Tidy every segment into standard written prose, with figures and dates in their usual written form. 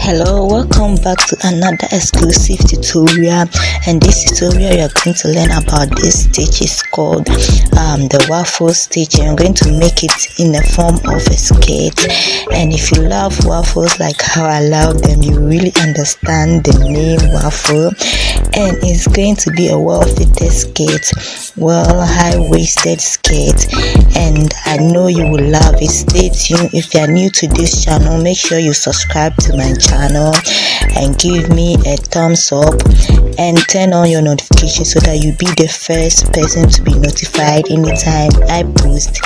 Hello, welcome back to another exclusive tutorial. And this tutorial you are going to learn about this stitch is called the waffle stitch, and I'm going to make it in the form of a skirt. And if you love waffles like how I love them, you really understand the name waffle. And it's going to be a well-fitted skirt, well high-waisted skirt, and I know you will love it. Stay tuned. If you are new to this channel, make sure you subscribe to my channel and give me a thumbs up and turn on your notifications so that you be the first person to be notified anytime I post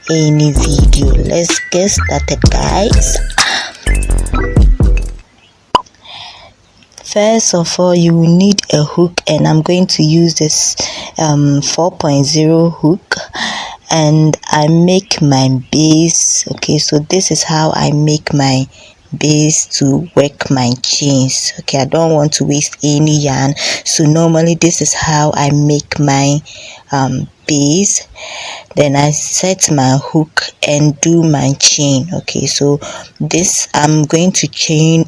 any video. Let's get started, guys. First of all, you will need a hook, and I'm going to use this 4.0 hook, and I make my base. Okay, so this is how I make my base to work my chains. Okay, I don't want to waste any yarn, so normally this is how I make my base. Then I set my hook and do my chain. Okay, so this I'm going to chain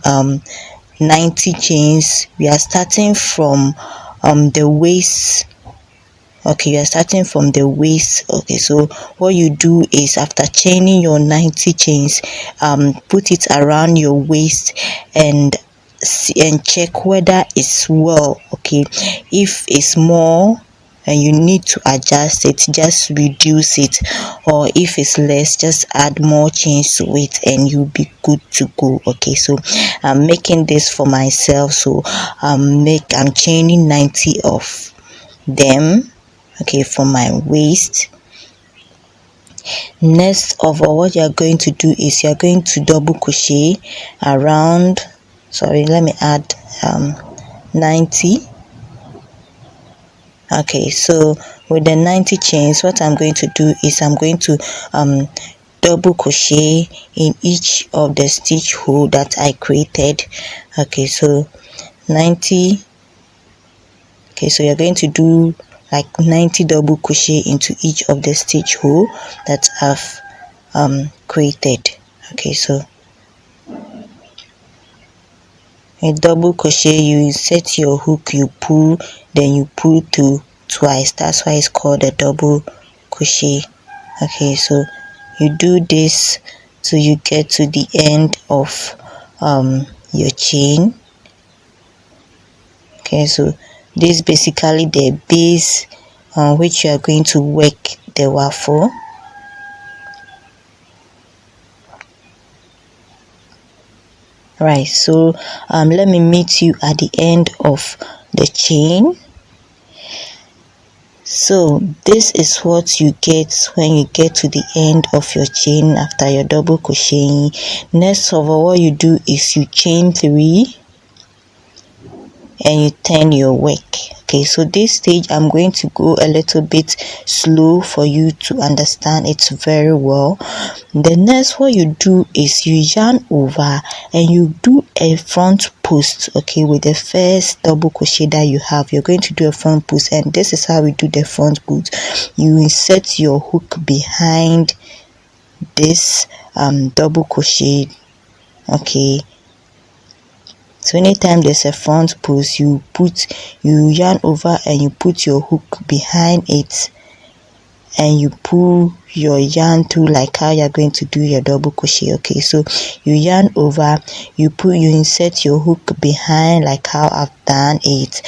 90 chains. We are starting from the waist. Okay, you are starting from the waist. Okay, so what you do is, after chaining your 90 chains, put it around your waist and check whether it's well. Okay, if it's more and you need to adjust it, just reduce it, or if it's less, just add more chains to it and you'll be good to go. Okay, so I'm making this for myself, so I'm chaining 90 of them. Okay, for my waist. Next of all, what you're going to do is you're going to double crochet around, sorry, let me add 90. Okay, so with the 90 chains, what I'm going to do is I'm going to double crochet in each of the stitch hole that I created. Okay, so 90. Okay, so you're going to do like 90 double crochet into each of the stitch hole that I've created. Okay, so a double crochet, you insert your hook, you pull, then you pull through twice. That's why it's called a double crochet. Okay, so you do this till you get to the end of your chain. Okay, so this is basically the base on which you are going to work the waffle. Right, so let me meet you at the end of the chain. So this is what you get when you get to the end of your chain after your double crocheting. Next of all, what you do is you chain 3 and you turn your work. Okay, so this stage I'm going to go a little bit slow for you to understand it very well. The next, what you do is you yarn over and you do a front post. Okay, with the first double crochet that you have, you're going to do a front post, and this is how we do the front post. You insert your hook behind this double crochet. Okay, so anytime there's a front post, you yarn over and you put your hook behind it and you pull your yarn through like how you're going to do your double crochet. Okay, so you yarn over, you insert your hook behind like how I've done it,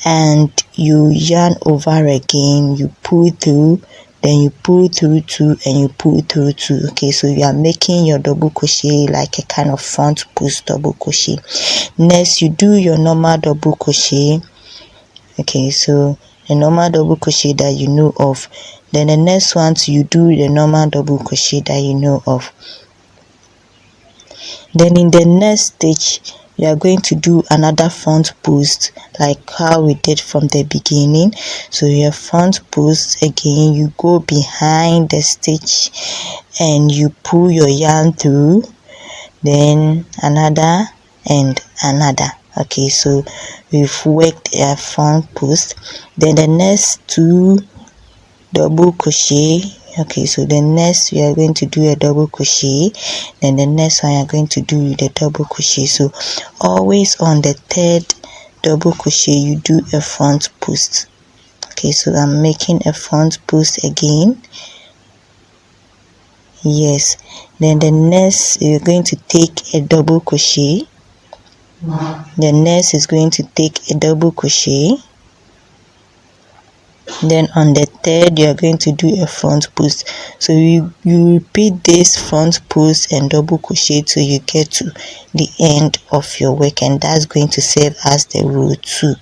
and you yarn over again, you pull through, then you pull through 2 and you pull through 2. Okay, so you are making your double crochet like a kind of front post double crochet. Next, you do your normal double crochet. Okay, so the normal double crochet that you know of. Then the next one, you do the normal double crochet that you know of. Then in the next stitch, you are going to do another front post like how we did from the beginning. So your front post again, you go behind the stitch and you pull your yarn through, then another and another. Okay, so we've worked a front post. Then the next 2 double crochet, Okay, so the next we are going to do a double crochet, then the next one you are going to do the double crochet. So always on the third double crochet you do a front post. Okay, so I'm making a front post again. Yes, then the next you're going to take a double crochet. The next is going to take a double crochet. Then on the third you are going to do a front post. So you repeat this front post and double crochet till you get to the end of your work, and that's going to serve as the row 2.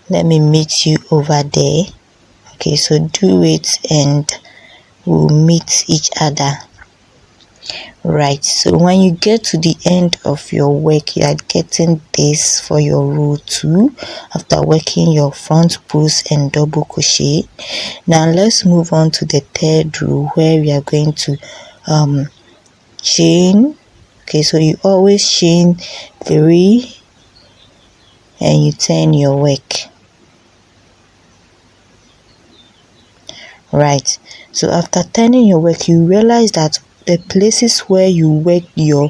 Let me meet you over there. Okay, so do it and we'll meet each other. Right, so when you get to the end of your work, you are getting this for your row 2 after working your front post and double crochet. Now let's move on to the third row where we are going to chain. Okay, so you always chain 3 and you turn your work. Right, so after turning your work you realize that the places where you work your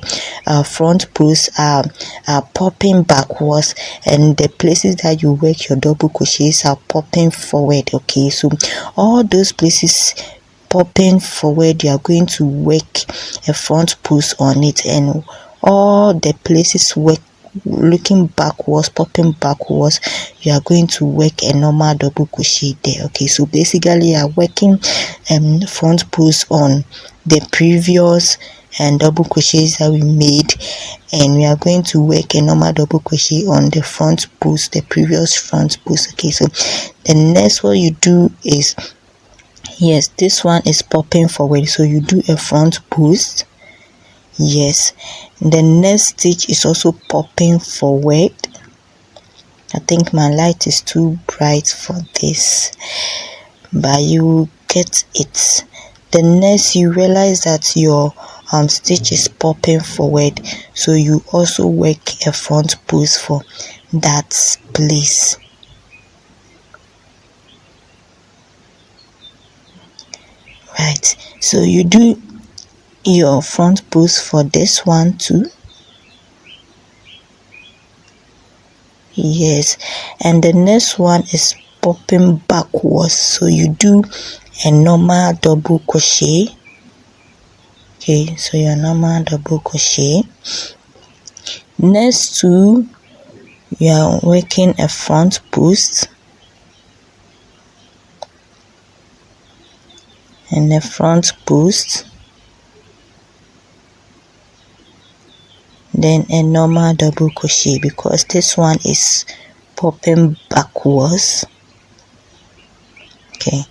front post are popping backwards, and the places that you work your double crochets are popping forward. Okay, so all those places popping forward you are going to work a front post on it, and all the places work looking backwards, popping backwards, you are going to work a normal double crochet there. Okay, so basically you are working front post on the previous and double crochets that we made, and we are going to work a normal double crochet on the front post, the previous front post. Okay, so the next one you do is, yes, this one is popping forward, so you do a front post. Yes, the next stitch is also popping forward. I think my light is too bright for this, but you will get it. The next you realize that your stitch is popping forward, so you also work a front post for that place. Right, so you do your front post for this one too. Yes, and the next one is popping backwards, so you do a normal double crochet. Okay, so your normal double crochet. Next to you are working a front post and a front post, then a normal double crochet because this one is popping backwards. Okay,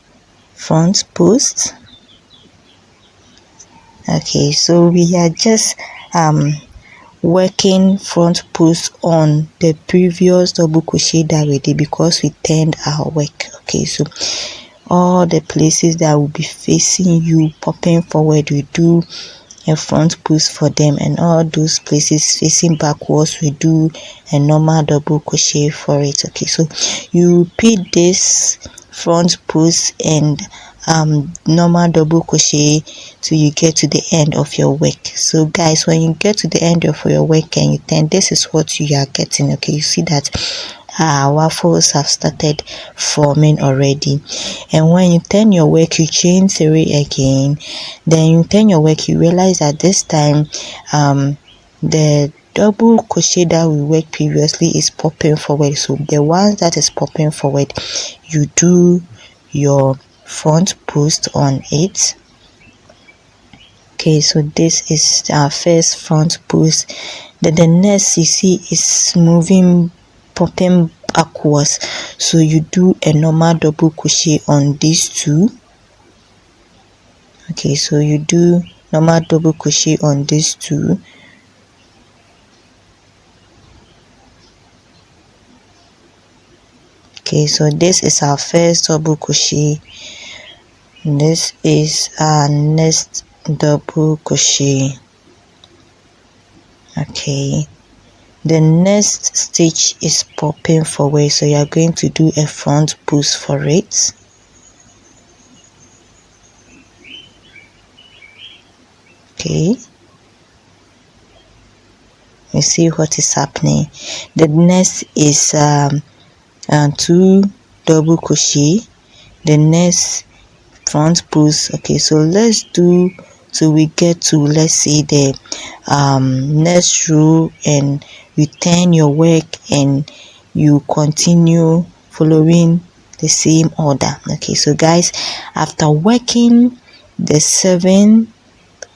front post. Okay, so we are just working front post on the previous double crochet that we did because we turned our work. Okay, so all the places that will be facing you popping forward, we do a front post for them, and all those places facing backwards we do a normal double crochet for it. Okay, so you repeat this front post and normal double crochet till you get to the end of your work. So guys, when you get to the end of your work and you turn, this is what you are getting. Okay, you see that waffles have started forming already, and when you turn your work you chain 3 again, then you turn your work, you realize that this time the double crochet that we worked previously is popping forward, so the one that is popping forward you do your front post on it. Okay, so this is our first front post. Then the next you see is moving, popping backwards, so you do a normal double crochet on these two. Okay, so you do normal double crochet on these two. Okay, so this is our first double crochet. This is our next double crochet. Okay, the next stitch is popping forward, so you are going to do a front post for it. Okay, you see what is happening. The next is 2 double crochet, the next front post. Okay, so let's do till we get to, let's say, the next row, and you turn your work and you continue following the same order. Okay, so guys, after working the 7th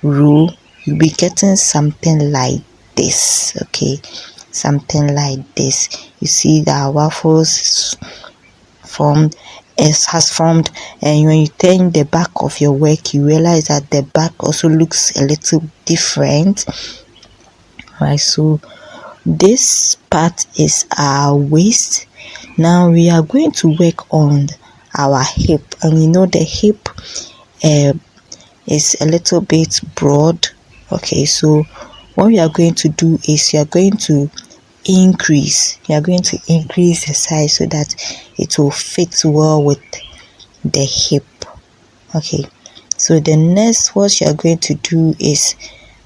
row, you'll be getting something like this. Okay, something like this. You see that waffles formed has formed, and when you turn the back of your work, you realize that the back also looks a little different. Right, so this part is our waist. Now we are going to work on our hip, and you know the hip is a little bit broad. Okay, so what we are going to do is you are going to increase the size so that it will fit well with the hip. Okay, so the next what you are going to do is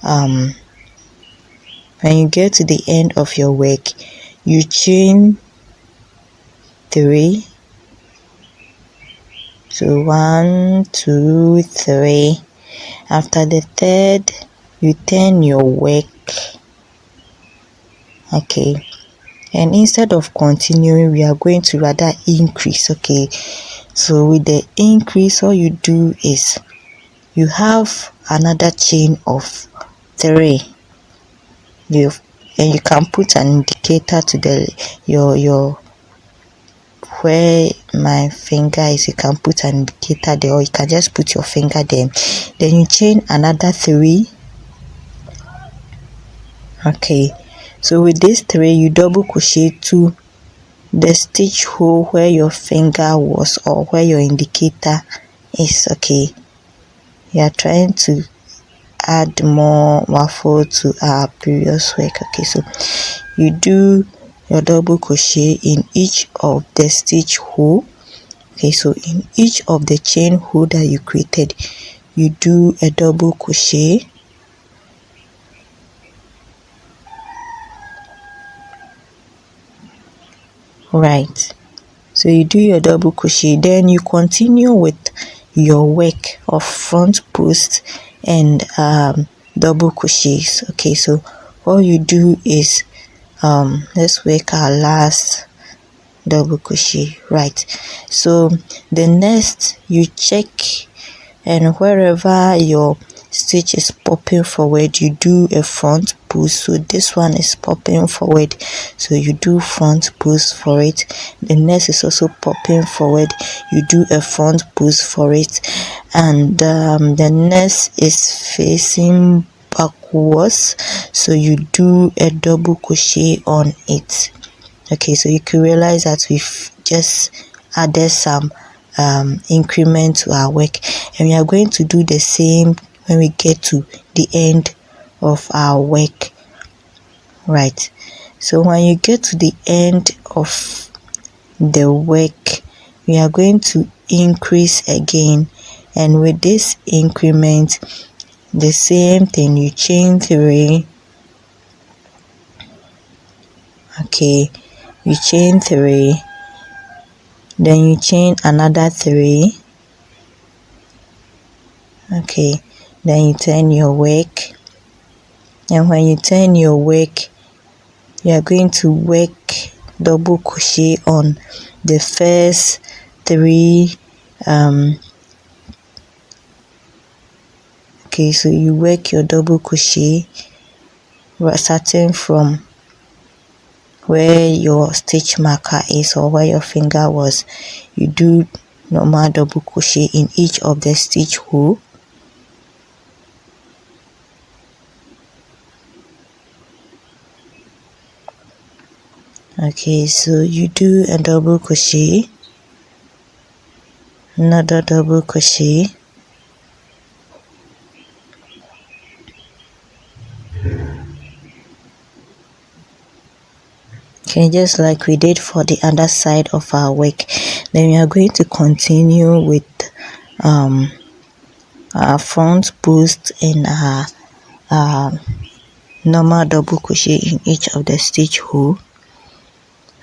when you get to the end of your work, you chain 3. So 1, 2, 3. After the 3rd, you turn your work. Okay, and instead of continuing, we are going to rather increase. Okay, so with the increase, all you do is you have another chain of 3. And you can put an indicator to the your where my finger is. You can put an indicator there, or you can just put your finger there. Then you chain another 3. Okay, so with this 3, you double crochet to the stitch hole where your finger was, or where your indicator is. Okay, you are trying to add more waffle to our previous work. Okay, so you do your double crochet in each of the stitch hole. Okay, so in each of the chain hole that you created, you do a double crochet. Right, so you do your double crochet, then you continue with your work of front post and double crochets. Okay, so all you do is let's work our last double crochet. Right, so the next you check, and wherever your stitch is popping forward, you do a front post. So this one is popping forward, so you do front post for it. The next is also popping forward, you do a front post for it. And the next is facing backwards, so you do a double crochet on it. Okay, so you can realize that we've just added some increment to our work, and we are going to do the same when we get to the end of our work. Right, so when you get to the end of the work, we are going to increase again, and with this increment, the same thing, you chain 3. Okay, you chain 3, then you chain another 3. Okay, then you turn your work, and when you turn your work, you are going to work double crochet on the first 3. Okay, so you work your double crochet starting from where your stitch marker is, or where your finger was. You do normal double crochet in each of the stitch hole. Okay, so you do a double crochet, another double crochet, okay, just like we did for the other side of our work. Then we are going to continue with our front post and our normal double crochet in each of the stitch hole.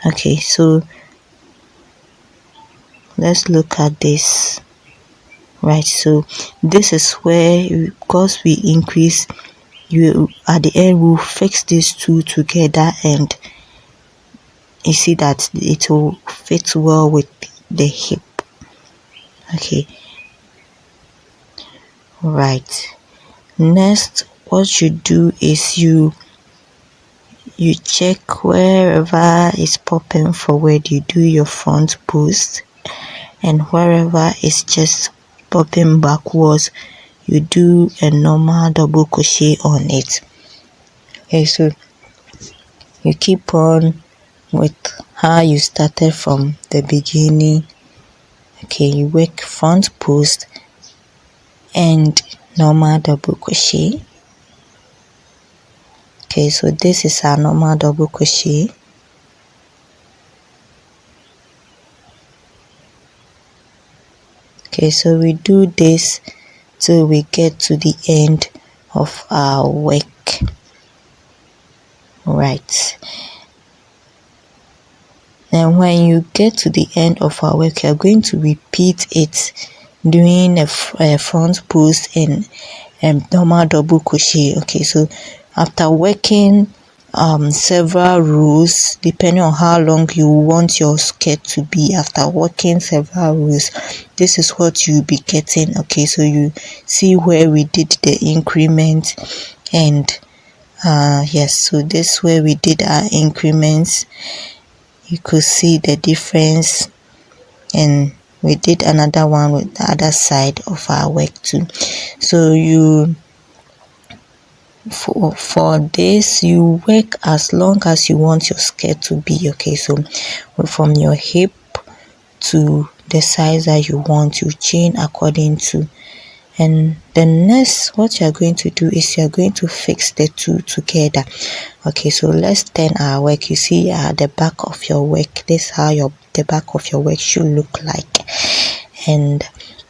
Okay, so let's look at this. Right, so this is where, because we increase, you at the end will fix these two together, and you see that it will fit well with the hip. Okay, right. Next, what you do is you check wherever is popping forward, you do your front post, and wherever is just popping backwards, you do a normal double crochet on it. Okay, so you keep on with how you started from the beginning. Okay, you work front post and normal double crochet. Okay, so this is our normal double crochet. Okay, so we do this till we get to the end of our work. Right. And when you get to the end of our work, you are going to repeat it, doing a front post and normal double crochet. Okay, so after working several rows, depending on how long you want your skirt to be, after working several rows, this is what you'll be getting. Okay, so you see where we did the increment, and yes, so this where we did our increments. You could see the difference, and we did another one with the other side of our work too. So you for this, you work as long as you want your skirt to be. Okay, so from your hip to the size that you want, you chain according to. And the next, what you're going to do is you're going to fix the two together. Okay, so let's turn our work. You see the back of your work. This is how the back of your work should look like, and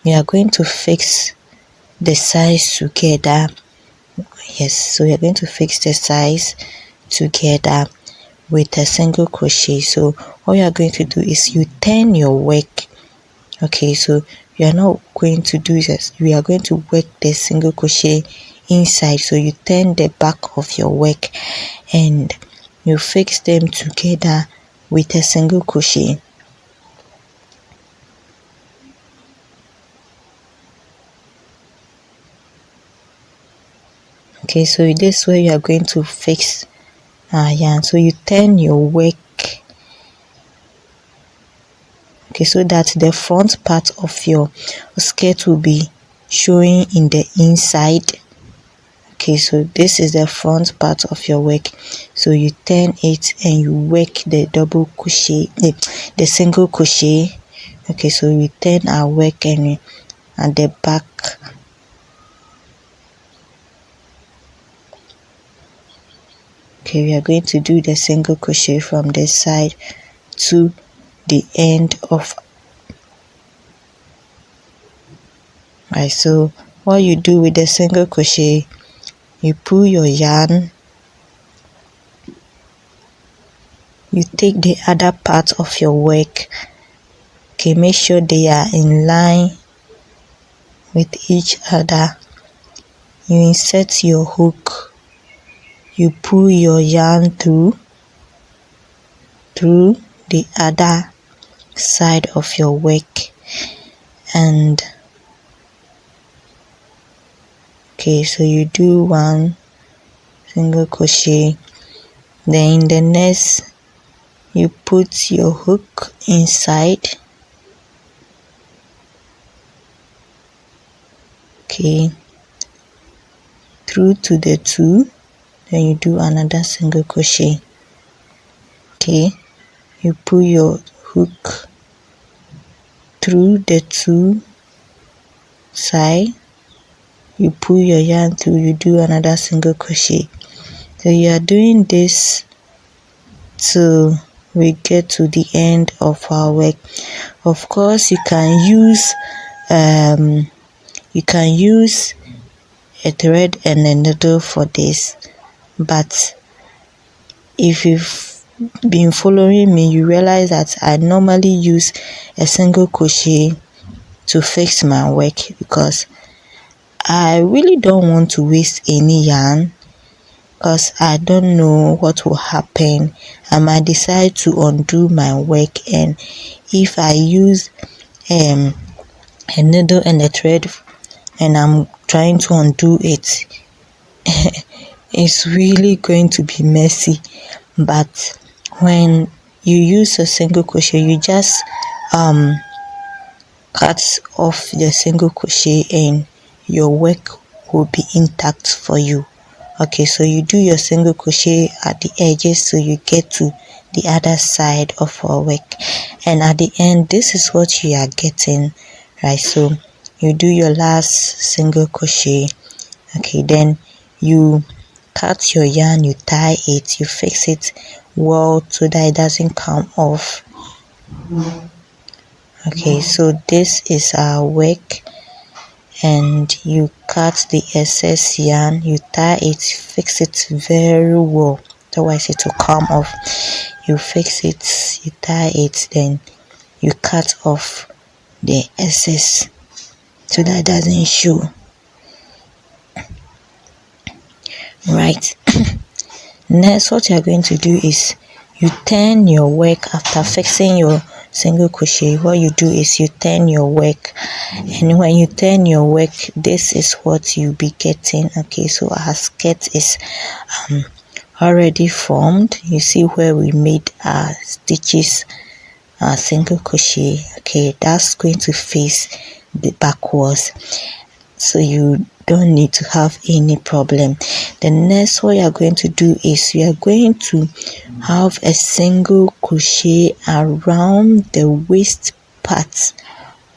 we are going to fix the size together. Yes, so you're going to fix the size together with a single crochet. So all you are going to do is you turn your work. Okay, so you are not going to do this, we are going to work the single crochet inside. So you turn the back of your work and you fix them together with a single crochet. Okay, so this way you are going to fix yarn. So you turn your work, okay, so that the front part of your skirt will be showing in the inside. Okay, so this is the front part of your work. So you turn it and you work the double crochet, the single crochet. Okay, so we turn our work and at the back. Okay, we are going to do the single crochet from this side to the end of. Right, so what you do with the single crochet, you pull your yarn, you take the other part of your work. Okay, make sure they are in line with each other. You insert your hook, you pull your yarn through the other side of your work, and okay, so you do one single crochet, then the next you put your hook inside. Okay, through to the two, then you do another single crochet. Okay, you pull your hook through the two side, you pull your yarn through, you do another single crochet. So you are doing this till we get to the end of our work. Of course, you can use a thread and a needle for this, but if you've been following me, you realize that I normally use a single crochet to fix my work because I really don't want to waste any yarn, because I don't know what will happen. I might decide to undo my work, and if I use a needle and a thread and I'm trying to undo it, it's really going to be messy. But when you use a single crochet, you just cut off the single crochet and your work will be intact for you. Okay, so you do your single crochet at the edges so you get to the other side of our work, and at the end this is what you are getting, right? So you do your last single crochet. Okay, then you cut your yarn, you tie it, you fix it well so that it doesn't come off. Okay, so this is our work, and you cut the excess yarn, you tie it, fix it very well, otherwise it will come off. You fix it, you tie it, then you cut off the excess so that it doesn't show, right? Next, what you are going to do is you turn your work after fixing your single crochet. What you do is you turn your work, and when you turn your work, this is what you'll be getting. Okay, so our skirt is already formed. You see where we made our stitches, our single crochet. Okay, that's going to face the backwards, so you don't need to have any problem. The next, what you are going to do is you are going to have a single crochet around the waist part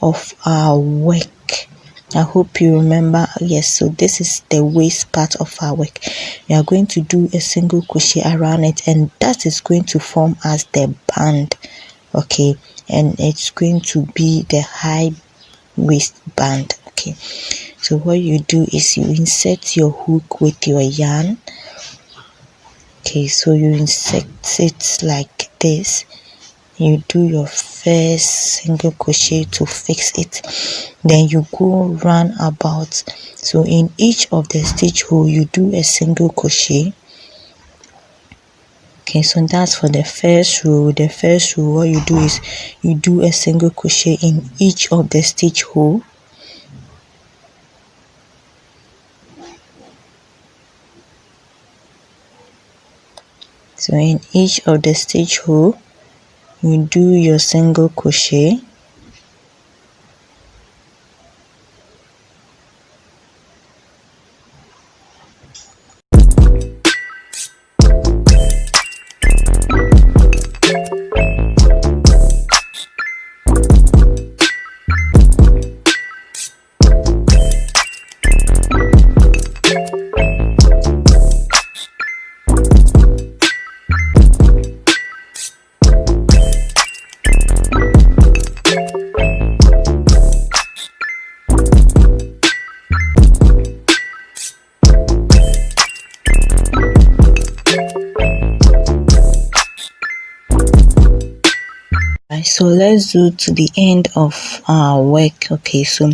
of our work. I hope you remember. Yes, so this is the waist part of our work. You are going to do a single crochet around it, and that is going to form as the band. Okay, and it's going to be the high waistband. Okay, so what you do is you insert your hook with your yarn. Okay, so you insert it like this. You do your first single crochet to fix it, then you go round about. So in each of the stitch hole you do a single crochet. Okay, so that's for the first row. The first row, what you do is you do a single crochet in each of the stitch hole. So in each of the stitch hole you do your single crochet. So let's do to the end of our work. Okay, so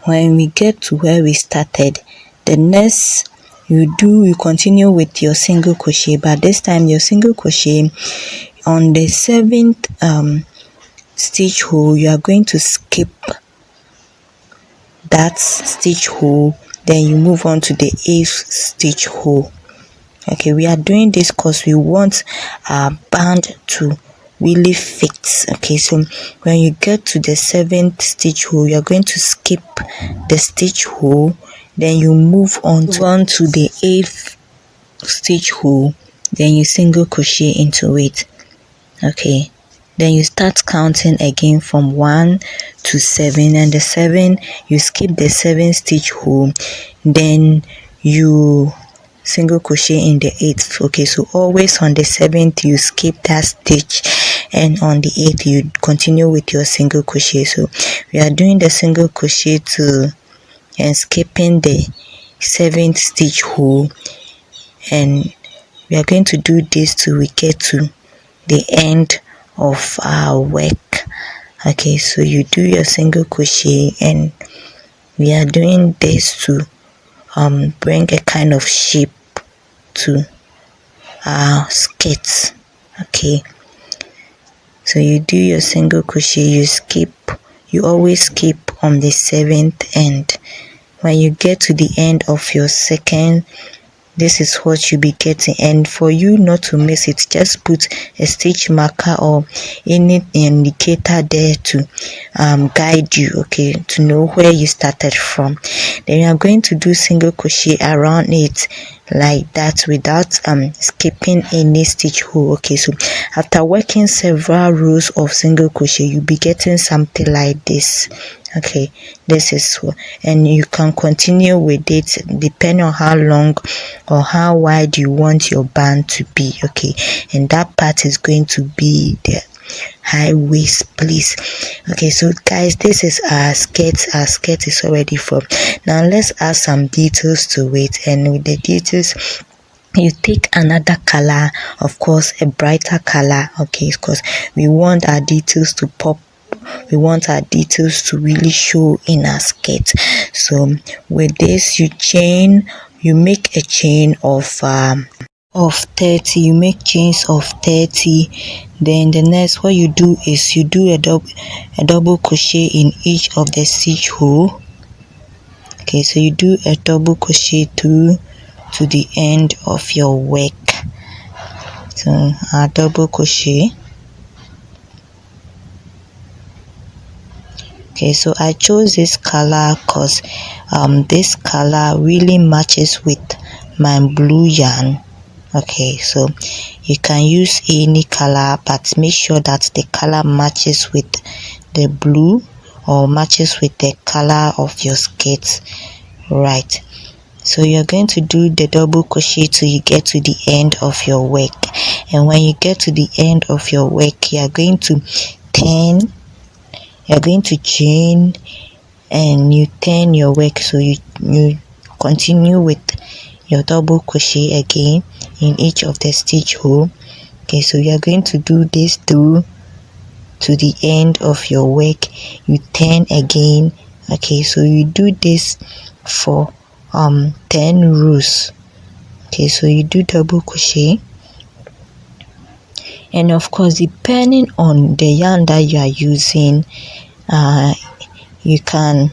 when we get to where we started, the next you continue with your single crochet, but this time your single crochet on the 7th stitch hole, you are going to skip that stitch hole, then you move on to the 8th stitch hole. Okay, we are doing this because we want our band to really fit. Okay, so when you get to the 7th stitch hole, you're going to skip the stitch hole, then you move on to the 8th stitch hole, then you single crochet into it. Okay, then you start counting again from 1 to 7, and the 7 you skip the 7th stitch hole, then you single crochet in the 8th. Okay, so always on the 7th you skip that stitch, and on the 8th you continue with your single crochet. So we are doing the single crochet to and skipping the 7th stitch hole, and we are going to do this till we get to the end of our work. Okay, so you do your single crochet, and we are doing this to bring a kind of shape to our skirt. Okay, so you do your single crochet, you always skip on the 7th end. When you get to the end of your second, this is what you'll be getting. And for you not to miss it, just put a stitch marker or any indicator there to guide you, okay, to know where you started from. Then you are going to do single crochet around it like that without skipping any stitch hole. Okay, so after working several rows of single crochet, you'll be getting something like this. Okay, this is, and you can continue with it depending on how long or how wide you want your band to be. Okay, and that part is going to be the high waist place. Okay, so guys, this is our skirt. Our skirt is already formed. Now let's add some details to it, and with the details, you take another color, of course a brighter color. Okay, because we want our details to pop, we want our details to really show in our skirt. So with this, you make a chain of 30. You make chains of 30. Then the next, what you do is you do a double crochet in each of the stitch hole. Okay, so you do a double crochet through to the end of your work. So a double crochet. Okay, so I chose this color because this color really matches with my blue yarn. Okay, so you can use any color, but make sure that the color matches with the blue or matches with the color of your skirt. Right, so you're going to do the double crochet till you get to the end of your work. And when you get to the end of your work, you're going to chain, and you turn your work. So you continue with your double crochet again in each of the stitch hole. Okay, so you are going to do this through to the end of your work. You turn again. Okay, so you do this for 10 rows. Okay, so you do double crochet, and of course depending on the yarn that you are using, you can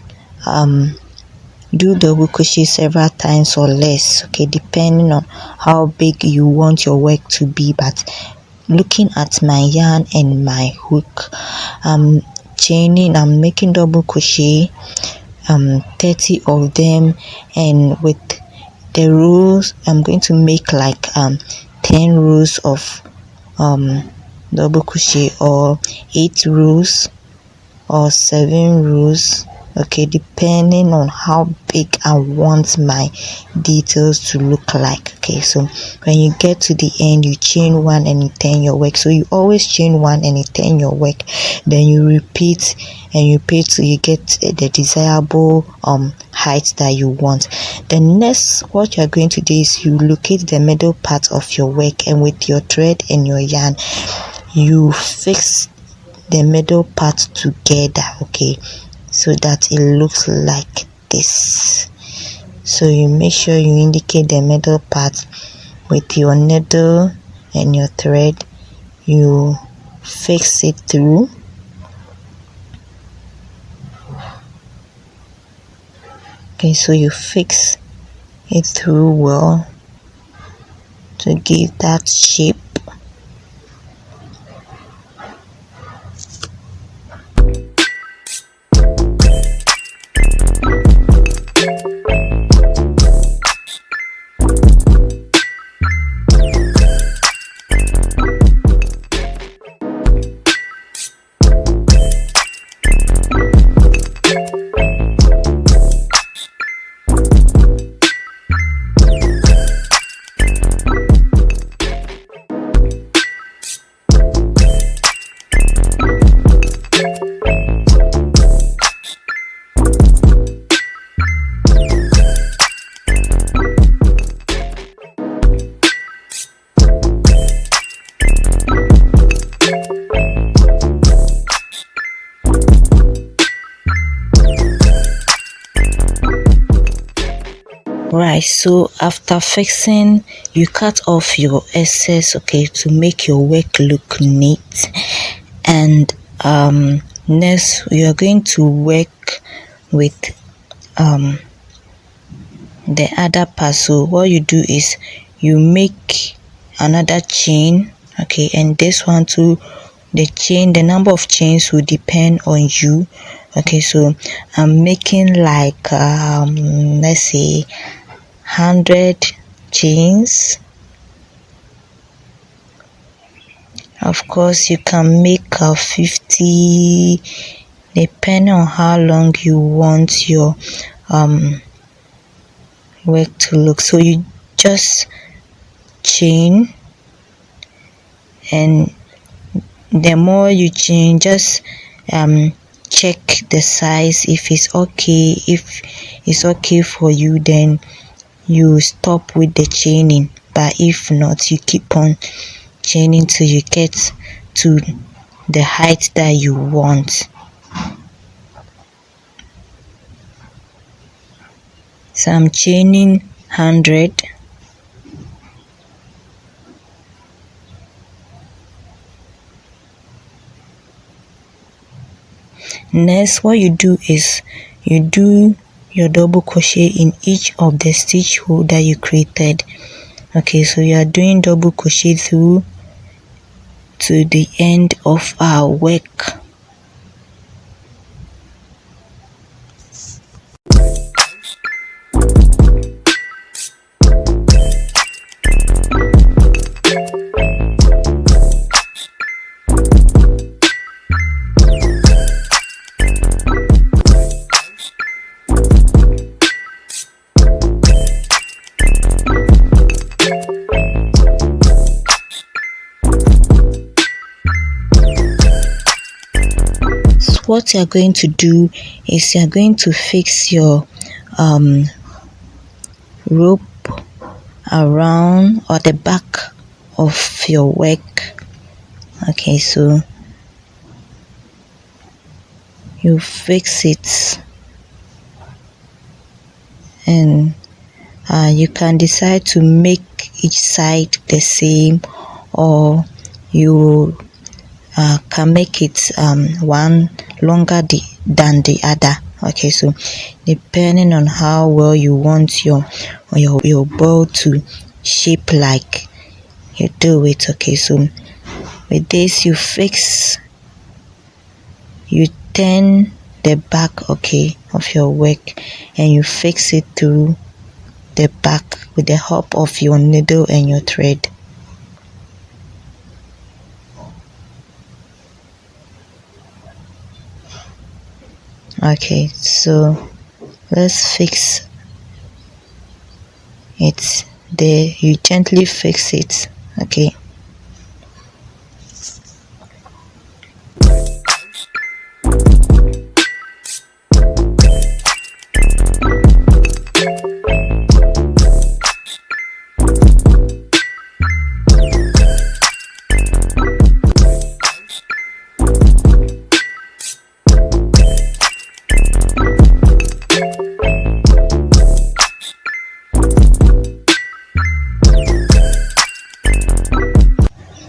do double crochet several times or less. Okay, depending on how big you want your work to be. But looking at my yarn and my hook, I'm making double crochet 30 of them, and with the rows I'm going to make like 10 rows of double crochet, or 8 rows or 7 rows. Okay, depending on how big I want my details to look like. Okay, so when you get to the end, you chain one and you turn your work. So you always chain one and you turn your work, then you repeat and you repeat till you get the desirable height that you want. The next, what you're going to do is you locate the middle part of your work, and with your thread and your yarn, you fix the middle part together. Okay, so that it looks like this. So you make sure you indicate the middle part with your needle and your thread. You fix it through. Okay, so you fix it through well to give that shape. Right, so after fixing, you cut off your excess, okay, to make your work look neat. And next we are going to work with the other part. So what you do is you make another chain, okay, and this one too, the number of chains will depend on you. Okay, so I'm making like let's say 100 chains. Of course you can make 50 depending on how long you want your work to look. So you just chain, and the more you chain, just check the size. If it's okay for you, then you stop with the chaining, but if not, you keep on chaining till you get to the height that you want. So I'm chaining 100. Next, what you do is you do your double crochet in each of the stitch hole that you created. Okay, so you are doing double crochet through to the end of our work. What you are going to do is you are going to fix your rope around or the back of your work. Okay, so you fix it, and you can decide to make each side the same, or you can make it one longer than the other. Okay, so depending on how well you want your ball to shape, like you do it. Okay, so with this you turn the back, okay, of your work, and you fix it through the back with the help of your needle and your thread. Okay, so let's fix it there. You gently fix it. Okay,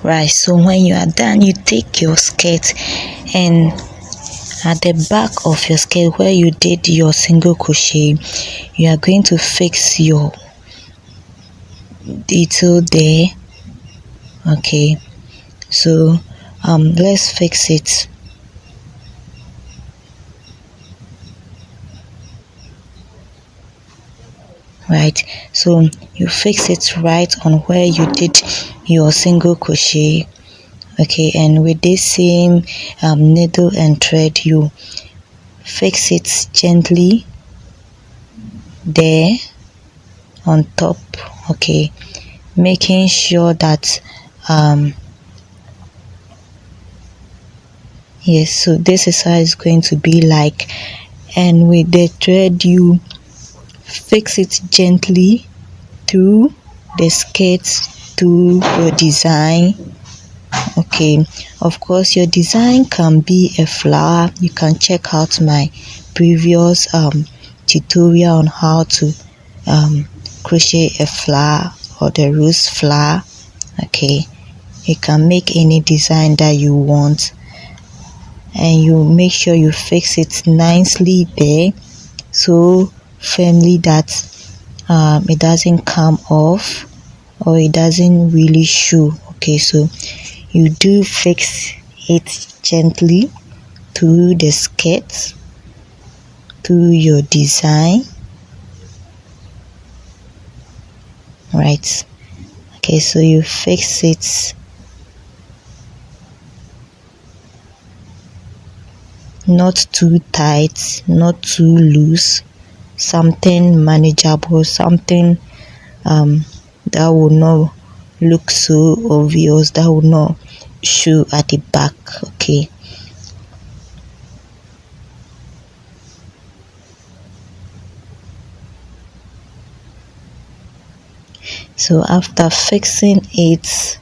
right, so when you are done, you take your skirt, and at the back of your skirt where you did your single crochet, you are going to fix your detail there. Okay, so let's fix it. Right, so you fix it right on where you did your single crochet. Okay, and with this same needle and thread, you fix it gently there on top. Okay, making sure that yes, so this is how it's going to be like, and with the thread you fix it gently through the skirt to your design. Okay, of course your design can be a flower. You can check out my previous tutorial on how to crochet a flower or the rose flower. Okay, you can make any design that you want, and you make sure you fix it nicely there, so firmly that it doesn't come off or it doesn't really show. Okay, so you do fix it gently to the skirt, to your design, right? Okay, so you fix it not too tight, not too loose, something manageable, something that will not look so obvious, that will not show at the back. Okay, so after fixing it,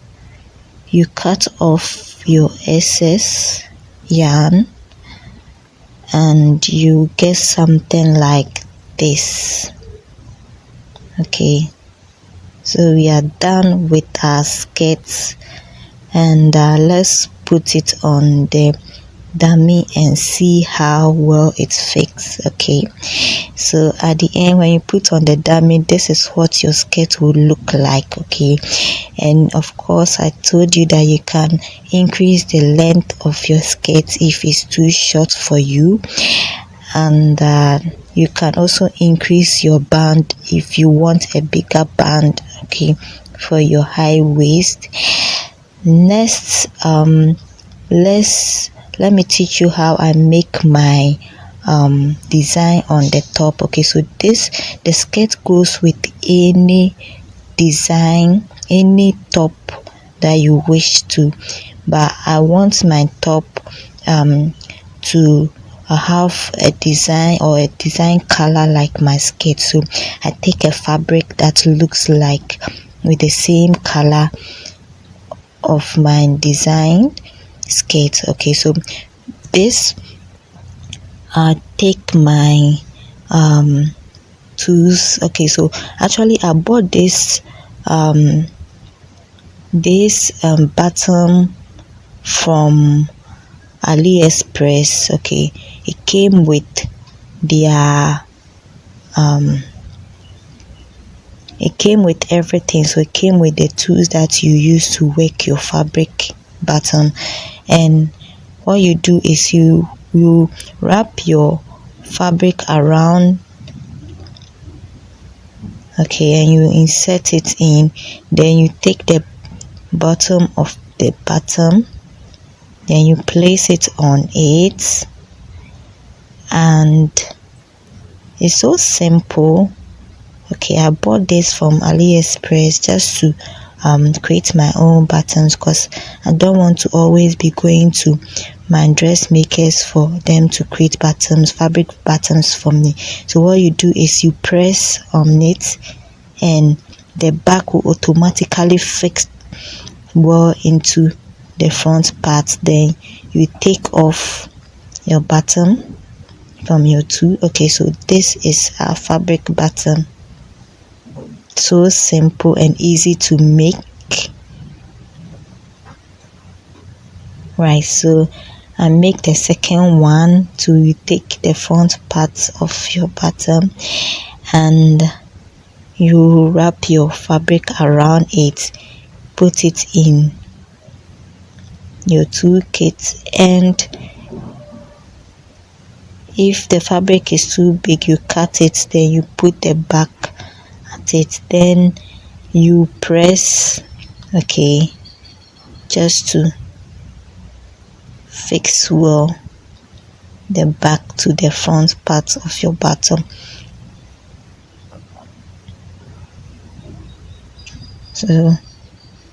you cut off your excess yarn and you get something like this. Okay, so we are done with our skirts, and let's put it on the dummy and see how well it fits. Okay, so at the end, when you put on the dummy, this is what your skirt will look like. Okay, and of course I told you that you can increase the length of your skirt if it's too short for you, and you can also increase your band if you want a bigger band, okay, for your high waist. Next, let me teach you how I make my design on the top. Okay, so the skirt goes with any design, any top that you wish to, but I want my top to have a design or a design color like my skirt. So I take a fabric that looks like with the same color of my design skirt. Okay, so this I take my tools. Okay, so actually I bought this bottom from AliExpress. Okay, it came with their it came with everything. So it came with the tools that you use to work your fabric bottom, and what you do is you wrap your fabric around, okay, and you insert it in, then you take the bottom of the bottom, then you place it on it, and it's so simple. Okay, I bought this from AliExpress just to create my own buttons, because I don't want to always be going to my dressmakers for them to create buttons, fabric buttons for me. So what you do is you press on it and the back will automatically fix well into the front part. Then you take off your button from your tool. Okay, so this is our fabric button. So simple and easy to make. Right, so I make the second one to take the front part of your bottom, and you wrap your fabric around it, put it in your toolkit, and if the fabric is too big, you cut it, then you put the back at it, then you press, okay, just to fix well the back to the front part of your bottom. So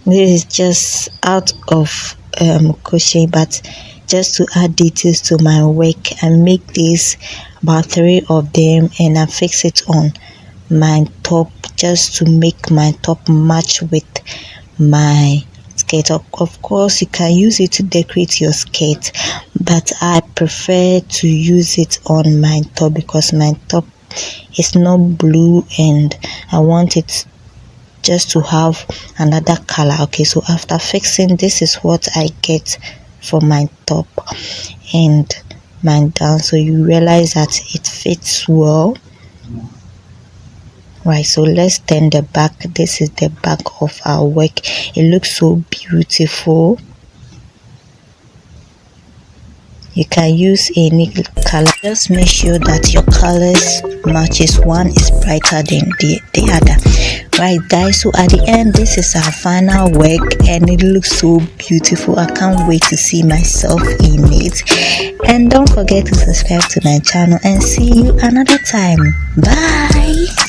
this is just out of crochet, but just to add details to my work, I make this about 3 of them, and I fix it on my top just to make my top match with my skirt. Of course you can use it to decorate your skirt, but I prefer to use it on my top because my top it's not blue and I want it just to have another color. Okay, so after fixing, this is what I get for my top and my down. So you realize that it fits well. Right, so let's turn the back. This is the back of our work. It looks so beautiful. You can use any color. Just make sure that your colors matches. One is brighter than the other. Right guys, so at the end, this is our final work and it looks so beautiful. I can't wait to see myself in it. And don't forget to subscribe to my channel and see you another time. Bye.